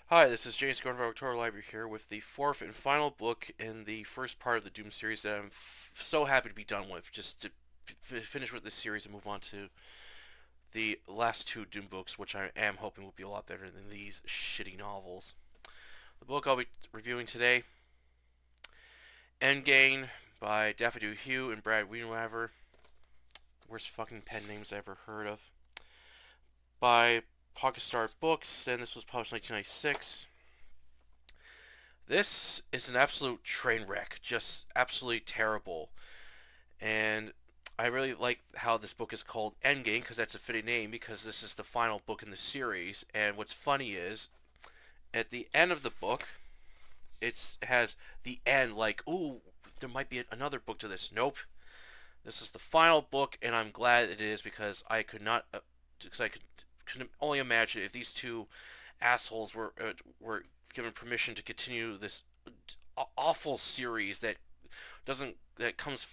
Hi, this is James going from Victoria Library here with the fourth and final book in the first part of the Doom series that I'm so happy to be done with, just to finish with this series and move on to the last two Doom books, which I am hoping will be a lot better than these shitty novels. The book I'll be reviewing today, Endgame by Daffodil Hugh and Brad Wienerhaver, worst fucking pen names I ever heard of, by Pocket Star Books, and this was published in 1996. This is an absolute train wreck, just absolutely terrible. And I really like how this book is called Endgame because that's a fitting name because this is the final book in the series. And what's funny is at the end of the book, it has the end like, ooh, there might be another book to this. Nope, this is the final book, and I'm glad it is because I could not, because I could only imagine if these two assholes were given permission to continue this awful series doesn't that comes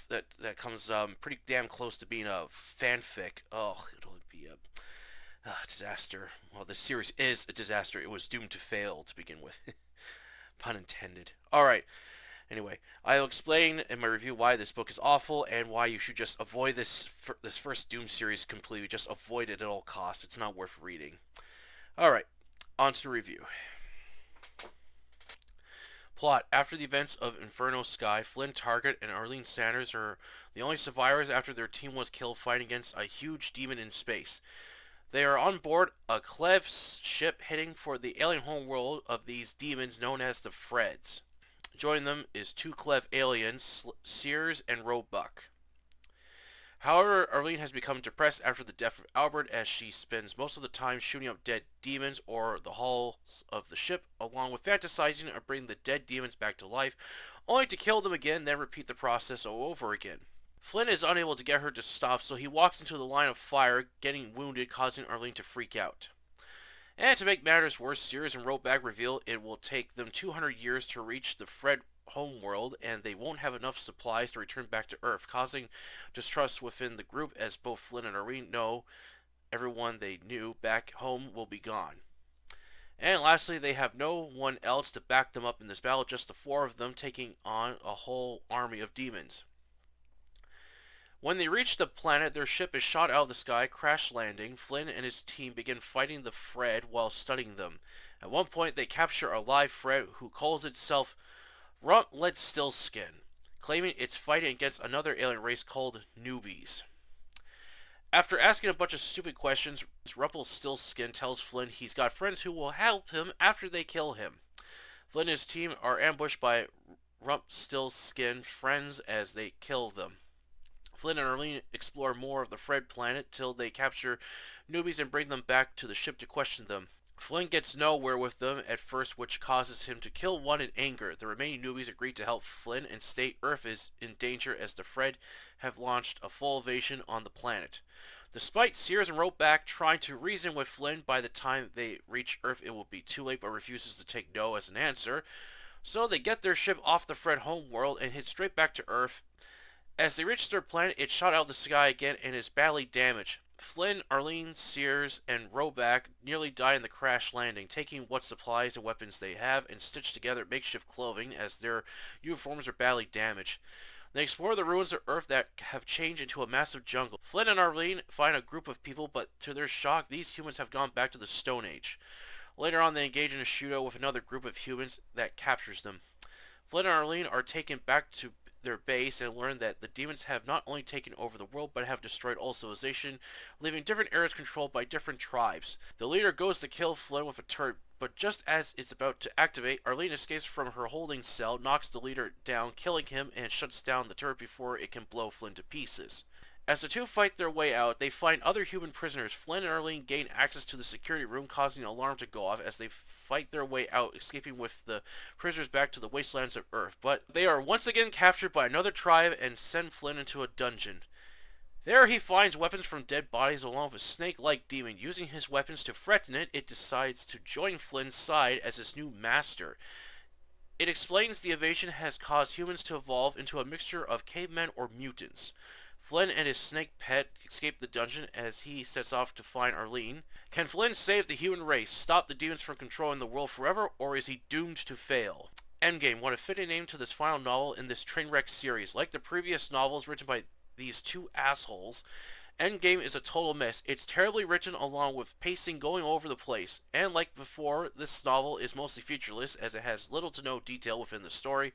pretty damn close to being a fanfic. Oh, it'll be a disaster. Well, the series is a disaster. It was doomed to fail to begin with. Pun intended. All right. Anyway, I'll explain in my review why this book is awful and why you should just avoid this first Doom series completely. Just avoid it at all costs. It's not worth reading. All right, on to the review. Plot. After the events of Inferno Sky, Flynn, Taggart, and Arlene Sanders are the only survivors after their team was killed fighting against a huge demon in space. They are on board a Clev ship heading for the alien homeworld of these demons known as the Freds. Joining them is two Clev aliens, Sears and Roebuck. However, Arlene has become depressed after the death of Albert as she spends most of the time shooting up dead demons or the hulls of the ship, along with fantasizing of bringing the dead demons back to life, only to kill them again, then repeat the process all over again. Flynn is unable to get her to stop, so he walks into the line of fire, getting wounded, causing Arlene to freak out. And to make matters worse, Sears and Roebuck reveal it will take them 200 years to reach the Fred homeworld, and they won't have enough supplies to return back to Earth, causing distrust within the group as both Flynn and Arlene know everyone they knew back home will be gone. And lastly, they have no one else to back them up in this battle, just the four of them taking on a whole army of demons. When they reach the planet, their ship is shot out of the sky, crash landing. Flynn and his team begin fighting the Fred while studying them. At one point, they capture a live Fred who calls itself Rumpelstiltskin, claiming it's fighting against another alien race called Newbies. After asking a bunch of stupid questions, Rumpelstiltskin tells Flynn he's got friends who will help him after they kill him. Flynn and his team are ambushed by Rumpelstiltskin friends as they kill them. Flynn and Arlene explore more of the Fred planet till they capture newbies and bring them back to the ship to question them. Flynn gets nowhere with them at first, which causes him to kill one in anger. The remaining newbies agree to help Flynn and state Earth is in danger as the Fred have launched a full invasion on the planet. Despite Sears and Roebuck trying to reason with Flynn, by the time they reach Earth it will be too late, but refuses to take no as an answer. So they get their ship off the Fred homeworld and head straight back to Earth. As they reach their planet, it's shot out of the sky again and is badly damaged. Flynn, Arlene, Sears, and Roebuck nearly die in the crash landing, taking what supplies and weapons they have and stitch together makeshift clothing as their uniforms are badly damaged. They explore the ruins of Earth that have changed into a massive jungle. Flynn and Arlene find a group of people, but to their shock, these humans have gone back to the Stone Age. Later on, they engage in a shootout with another group of humans that captures them. Flynn and Arlene are taken back to their base and learn that the demons have not only taken over the world but have destroyed all civilization, leaving different areas controlled by different tribes. The leader goes to kill Flynn with a turret, but just as it's about to activate, Arlene escapes from her holding cell, knocks the leader down, killing him, and shuts down the turret before it can blow Flynn to pieces. As the two fight their way out, they find other human prisoners. Flynn and Arlene gain access to the security room, causing an alarm to go off as they fight their way out, escaping with the prisoners back to the wastelands of Earth. But they are once again captured by another tribe and send Flynn into a dungeon. There he finds weapons from dead bodies along with a snake-like demon. Using his weapons to threaten it, it decides to join Flynn's side as its new master. It explains the invasion has caused humans to evolve into a mixture of cavemen or mutants. Flynn and his snake pet escape the dungeon as he sets off to find Arlene. Can Flynn save the human race, stop the demons from controlling the world forever, or is he doomed to fail? Endgame, what a fitting name to this final novel in this train wreck series. Like the previous novels written by these two assholes, Endgame is a total mess. It's terribly written along with pacing going over the place. And like before, this novel is mostly featureless as it has little to no detail within the story.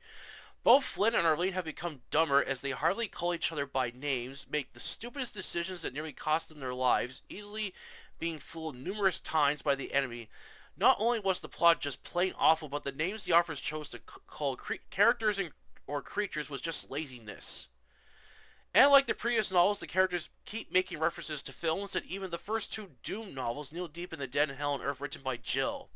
Both Flynn and Arlene have become dumber as they hardly call each other by names, make the stupidest decisions that nearly cost them their lives, easily being fooled numerous times by the enemy. Not only was the plot just plain awful, but the names the authors chose to call characters or creatures was just laziness. And like the previous novels, the characters keep making references to films that even the first two Doom novels, Knee Deep in the Dead and Hell on Earth, written by Jill.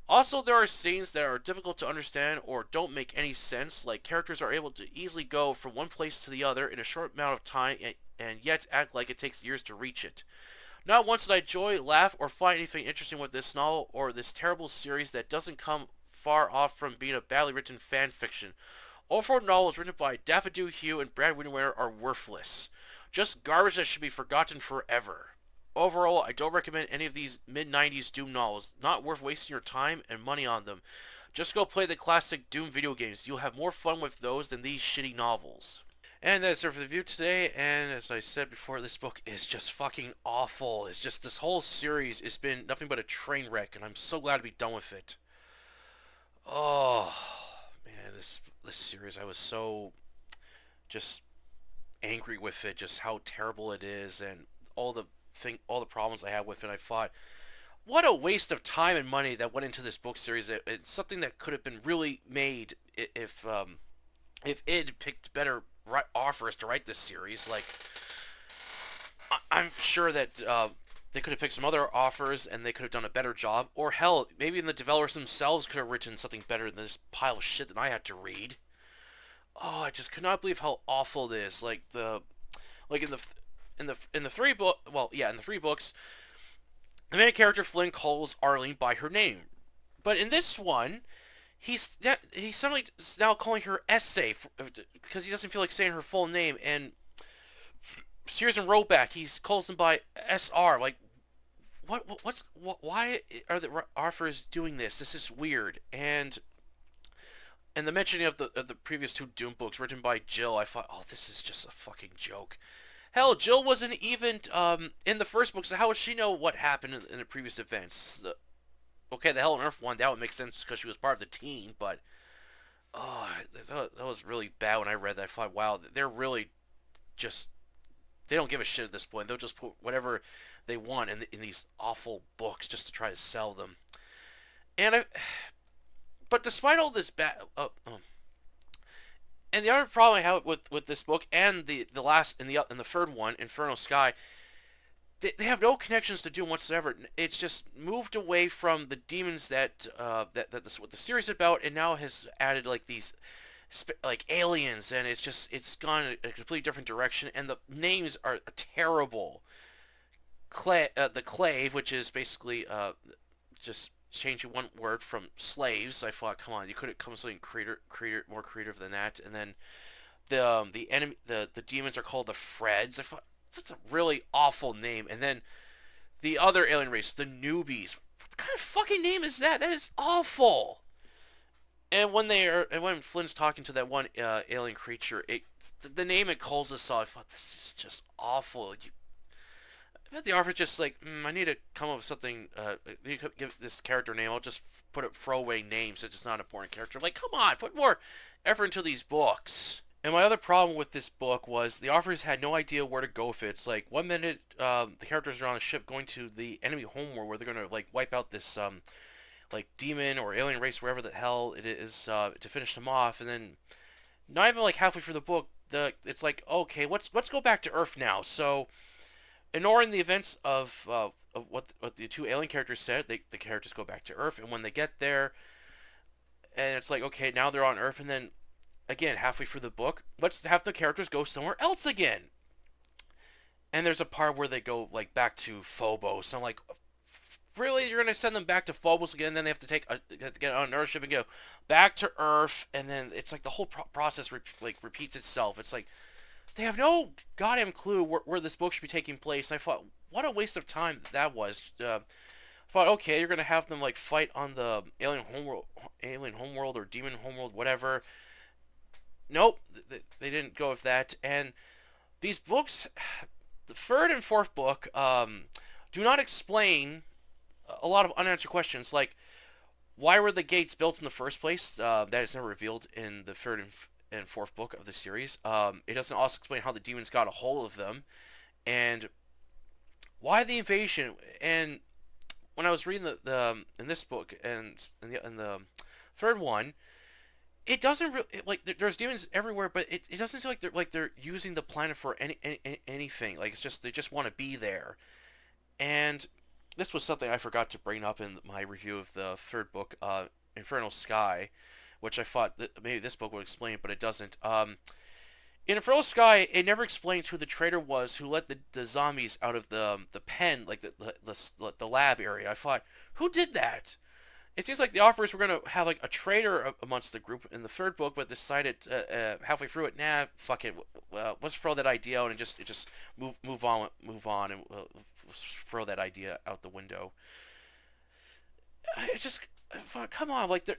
Also, there are scenes that are difficult to understand or don't make any sense, like characters are able to easily go from one place to the other in a short amount of time and yet act like it takes years to reach it. Not once did I enjoy, laugh, or find anything interesting with this novel or this terrible series that doesn't come far off from being a badly written fan fiction. All four novels written by Daffodil Hugh and Brad Winware are worthless. Just garbage that should be forgotten forever. Overall, I don't recommend any of these mid-90s Doom novels. Not worth wasting your time and money on them. Just go play the classic Doom video games. You'll have more fun with those than these shitty novels. And that's it for the review today, and as I said before, this book is just fucking awful. It's just, this whole series has been nothing but a train wreck, and I'm so glad to be done with it. Oh, man, this series, I was so just angry with it, just how terrible it is, and all the problems I had with it. I thought, what a waste of time and money that went into this book series. It's something that could have been really made if it picked better authors to write this series. Like, I'm sure that they could have picked some other authors and they could have done a better job. Or hell, maybe even the developers themselves could have written something better than this pile of shit that I had to read. Oh, I just could not believe how awful it is. Like in the three books, the main character Flynn calls Arlene by her name, but in this one, he's suddenly now calling her Essay because he doesn't feel like saying her full name. And Sears and Roback, he calls them by SR. Like, why are the authors doing this? This is weird. And the mentioning of the previous two Doom books written by Jill, I thought, oh, this is just a fucking joke. Hell, Jill wasn't even in the first book, so how would she know what happened in the previous events? Okay, the Hell on Earth one, that would make sense because she was part of the team, but oh, that was really bad when I read that. I thought, wow, they're really just, they don't give a shit at this point. They'll just put whatever they want in these awful books just to try to sell them. But despite all this bad, and the other problem I have with this book and the last and the third one, Inferno Sky, they have no connections to Doom whatsoever. It's just moved away from the demons that what the series is about, and now has added like these like aliens, and it's gone a completely different direction, and the names are terrible. The Clave, which is basically just changing one word from slaves. I thought, come on, you could have come with something more creative than that. And then the enemy, the demons are called the Freds. I thought, that's a really awful name. And then the other alien race, the Newbies. What kind of fucking name is that? That is awful. And when Flynn's talking to that one alien creature, the name it calls us all, I thought, this is just awful. The author just like, I need to come up with something, I need to give this character name, I'll just put a throwaway name so it's just not an important character. Like, come on, put more effort into these books. And my other problem with this book was the authors had no idea where to go with it. It's like, one minute, the characters are on a ship going to the enemy homeworld where they're going to, like, wipe out this, like, demon or alien race, wherever the hell it is, to finish them off. And then, not even, like, halfway through the book, it's like, okay, let's go back to Earth now. So, ignoring the events of what the two alien characters said, the characters go back to Earth, and when they get there, and it's like, okay, now they're on Earth, and then, again, halfway through the book, let's have the characters go somewhere else again. And there's a part where they go, like, back to Phobos, and I'm like, really? You're going to send them back to Phobos again, and then they have to get on an Earth ship and go back to Earth, and then it's like the whole process repeats itself. It's like, they have no goddamn clue where this book should be taking place. I thought, what a waste of time that was. I thought, okay, you're gonna have them like fight on the alien homeworld or demon homeworld, whatever. Nope, they didn't go with that. And these books, the third and fourth book, do not explain a lot of unanswered questions, like why were the gates built in the first place? That is never revealed in the third and fourth book of the series. It doesn't also explain how the demons got a hold of them, and why the invasion. And when I was reading the in this book and in the third one, it doesn't really like there's demons everywhere, but it doesn't seem like they're using the planet for anything. Like it's just they just want to be there. And this was something I forgot to bring up in my review of the third book, Infernal Sky, which I thought that maybe this book would explain, but it doesn't. In Infernal Sky, it never explains who the traitor was who let the zombies out of the pen, like the lab area. I thought, who did that? It seems like the authors were going to have like a traitor amongst the group in the third book, but decided halfway through it, nah, fuck it, let's throw that idea out and just move on and throw that idea out the window. It just fuck, come on, like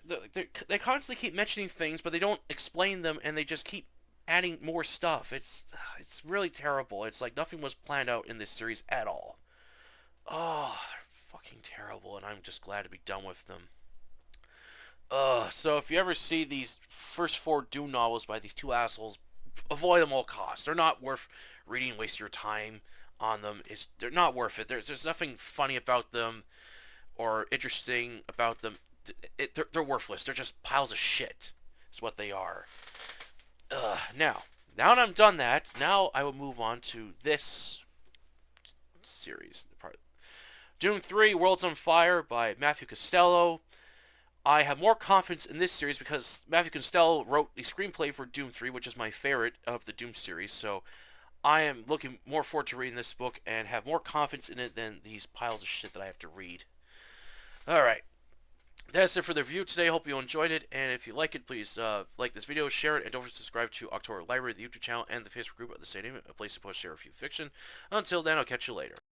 they constantly keep mentioning things, but they don't explain them, and they just keep adding more stuff. It's really terrible. It's like nothing was planned out in this series at all. Oh, fucking terrible, and I'm just glad to be done with them. So if you ever see these first four Doom novels by these two assholes, avoid them all costs. They're not worth reading. Waste your time on them. They're not worth it. There's nothing funny about them or interesting about them. They're worthless. They're just piles of shit. Is what they are. Now that I'm done that, now I will move on to this series part. Doom 3 Worlds on Fire by Matthew Costello. I have more confidence in this series because Matthew Costello wrote the screenplay for Doom 3, which is my favorite of the Doom series, so I am looking more forward to reading this book and have more confidence in it than these piles of shit that I have to read. Alright, that's it for the review today. Hope you enjoyed it, and if you like it, please like this video, share it, and don't forget to subscribe to October Library, the YouTube channel, and the Facebook group of the same name, a place to post share review fiction. Until then, I'll catch you later.